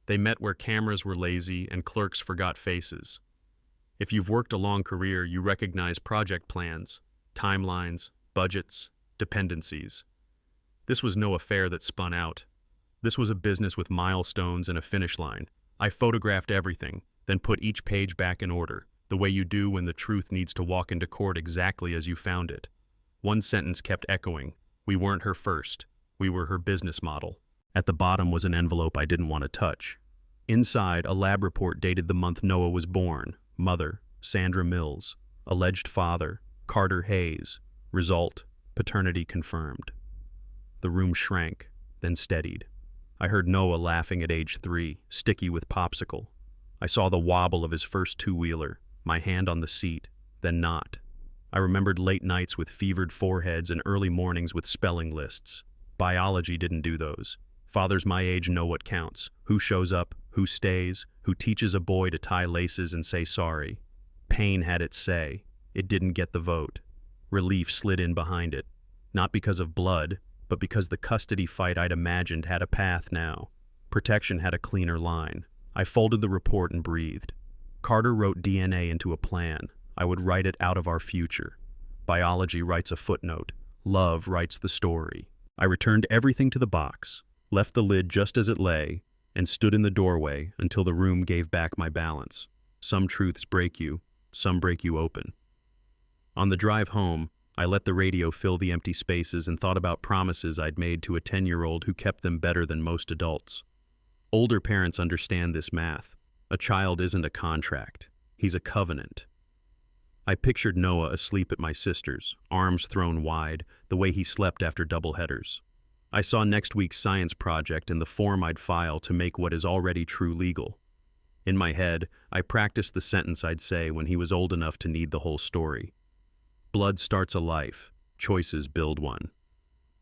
They met where cameras were lazy and clerks forgot faces. If you've worked a long career, you recognize project plans, timelines, budgets, dependencies. This was no affair that spun out. This was a business with milestones and a finish line. I photographed everything, then put each page back in order, the way you do when the truth needs to walk into court exactly as you found it. One sentence kept echoing. We weren't her first. We were her business model. At the bottom was an envelope I didn't want to touch. Inside, a lab report dated the month Noah was born. Mother, Sandra Mills. Alleged father, Carter Hayes. Result, paternity confirmed. The room shrank, then steadied. I heard Noah laughing at age 3, sticky with popsicle. I saw the wobble of his first 2-wheeler, my hand on the seat, then not. I remembered late nights with fevered foreheads and early mornings with spelling lists. Biology didn't do those. Fathers my age know what counts. Who shows up, who stays, who teaches a boy to tie laces and say sorry. Pain had its say. It didn't get the vote. Relief slid in behind it. Not because of blood, but because the custody fight I'd imagined had a path now. Protection had a cleaner line. I folded the report and breathed. Carter wrote DNA into a plan. I would write it out of our future. Biology writes a footnote. Love writes the story. I returned everything to the box, left the lid just as it lay, and stood in the doorway until the room gave back my balance. Some truths break you, some break you open. On the drive home, I let the radio fill the empty spaces and thought about promises I'd made to a 10-year-old who kept them better than most adults. Older parents understand this math. A child isn't a contract. He's a covenant. I pictured Noah asleep at my sister's, arms thrown wide, the way he slept after doubleheaders. I saw next week's science project and the form I'd file to make what is already true legal. In my head, I practiced the sentence I'd say when he was old enough to need the whole story. Blood starts a life, choices build one.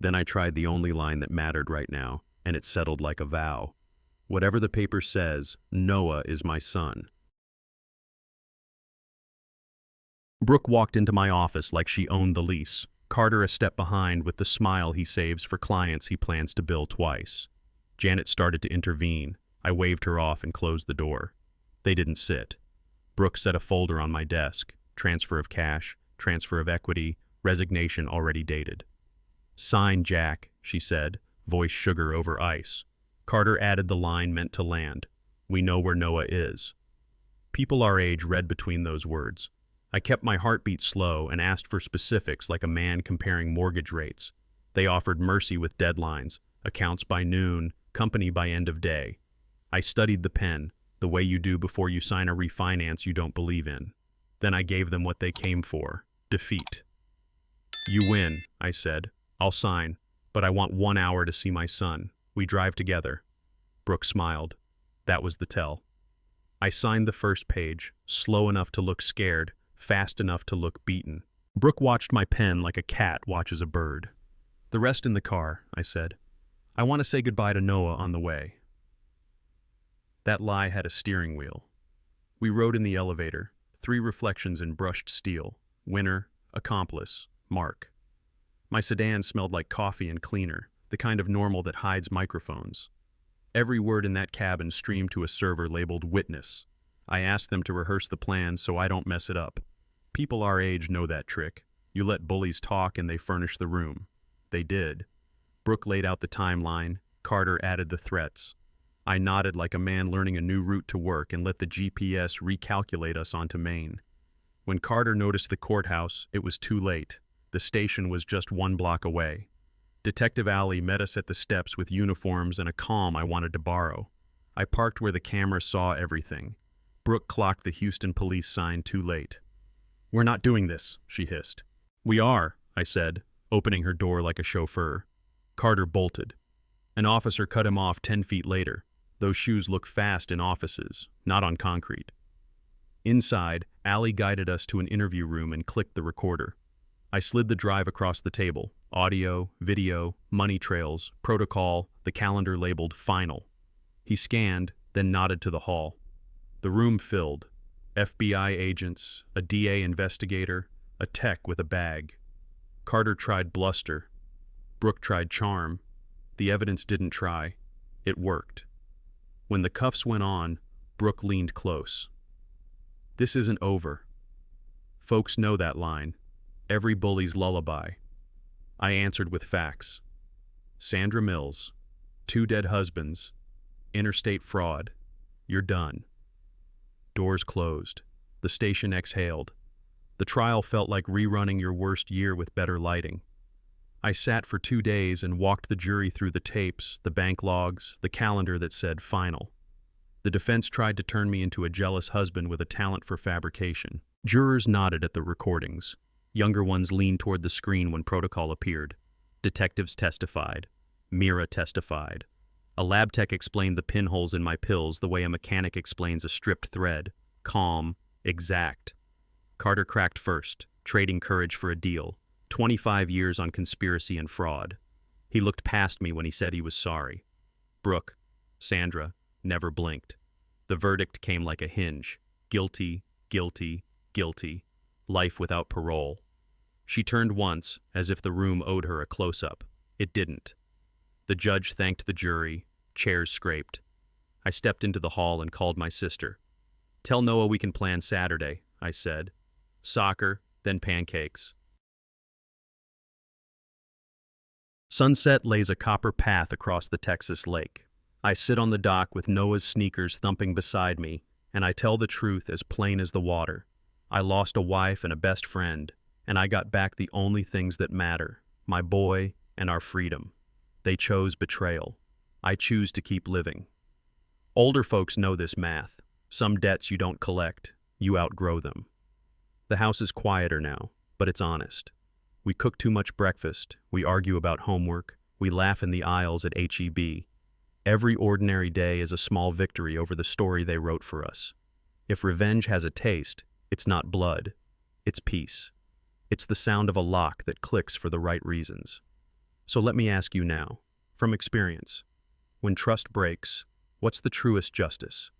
Then I tried the only line that mattered right now, and it settled like a vow. Whatever the paper says, Noah is my son. Brooke walked into my office like she owned the lease, Carter a step behind with the smile he saves for clients he plans to bill twice. Janet started to intervene. I waved her off and closed the door. They didn't sit. Brooke set a folder on my desk, transfer of cash, transfer of equity, resignation already dated. Sign, Jack, she said, voice sugar over ice. Carter added the line meant to land. We know where Noah is. People our age read between those words. I kept my heartbeat slow and asked for specifics like a man comparing mortgage rates. They offered mercy with deadlines, accounts by noon, company by end of day. I studied the pen, the way you do before you sign a refinance you don't believe in. Then I gave them what they came for, defeat. You win, I said. I'll sign, but I want 1 hour to see my son. We drive together. Brooke smiled. That was the tell. I signed the first page, slow enough to look scared, fast enough to look beaten. Brooke watched my pen like a cat watches a bird. The rest in the car, I said. I want to say goodbye to Noah on the way. That lie had a steering wheel. We rode in the elevator, 3 reflections in brushed steel. Winner, accomplice, Mark. My sedan smelled like coffee and cleaner, the kind of normal that hides microphones. Every word in that cabin streamed to a server labeled witness. I asked them to rehearse the plan so I don't mess it up. People our age know that trick. You let bullies talk and they furnish the room. They did. Brooke laid out the timeline. Carter added the threats. I nodded like a man learning a new route to work and let the GPS recalculate us onto Main. When Carter noticed the courthouse, it was too late. The station was just 1 block away. Detective Alley met us at the steps with uniforms and a calm I wanted to borrow. I parked where the camera saw everything. Brooke clocked the Houston police sign too late. We're not doing this, she hissed. We are, I said, opening her door like a chauffeur. Carter bolted. An officer cut him off 10 feet later. Those shoes look fast in offices, not on concrete. Inside, Allie guided us to an interview room and clicked the recorder. I slid the drive across the table. Audio, video, money trails, protocol, the calendar labeled final. He scanned, then nodded to the hall. The room filled. FBI agents, a DA investigator, a tech with a bag. Carter tried bluster. Brooke tried charm. The evidence didn't try. It worked. When the cuffs went on, Brooke leaned close. This isn't over. Folks know that line. Every bully's lullaby. I answered with facts. Sandra Mills, 2 dead husbands, interstate fraud. You're done. Doors closed. The station exhaled. The trial felt like rerunning your worst year with better lighting. I sat for 2 days and walked the jury through the tapes, the bank logs, the calendar that said final. The defense tried to turn me into a jealous husband with a talent for fabrication. Jurors nodded at the recordings. Younger ones leaned toward the screen when protocol appeared. Detectives testified. Mira testified. A lab tech explained the pinholes in my pills the way a mechanic explains a stripped thread. Calm, exact. Carter cracked first, trading courage for a deal. 25 years on conspiracy and fraud. He looked past me when he said he was sorry. Brooke, Sandra, never blinked. The verdict came like a hinge. Guilty, guilty, guilty. Life without parole. She turned once, as if the room owed her a close-up. It didn't. The judge thanked the jury. Chairs scraped. I stepped into the hall and called my sister. Tell Noah we can plan Saturday, I said. Soccer, then pancakes. Sunset lays a copper path across the Texas lake. I sit on the dock with Noah's sneakers thumping beside me, and I tell the truth as plain as the water. I lost a wife and a best friend, and I got back the only things that matter, my boy and our freedom. They chose betrayal. I choose to keep living. Older folks know this math. Some debts you don't collect, you outgrow them. The house is quieter now, but it's honest. We cook too much breakfast, we argue about homework, we laugh in the aisles at H-E-B. Every ordinary day is a small victory over the story they wrote for us. If revenge has a taste, it's not blood, it's peace. It's the sound of a lock that clicks for the right reasons. So let me ask you now, from experience, when trust breaks, what's the truest justice?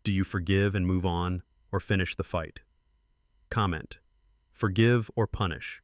Do you forgive and move on, or finish the fight? Comment. Forgive or punish?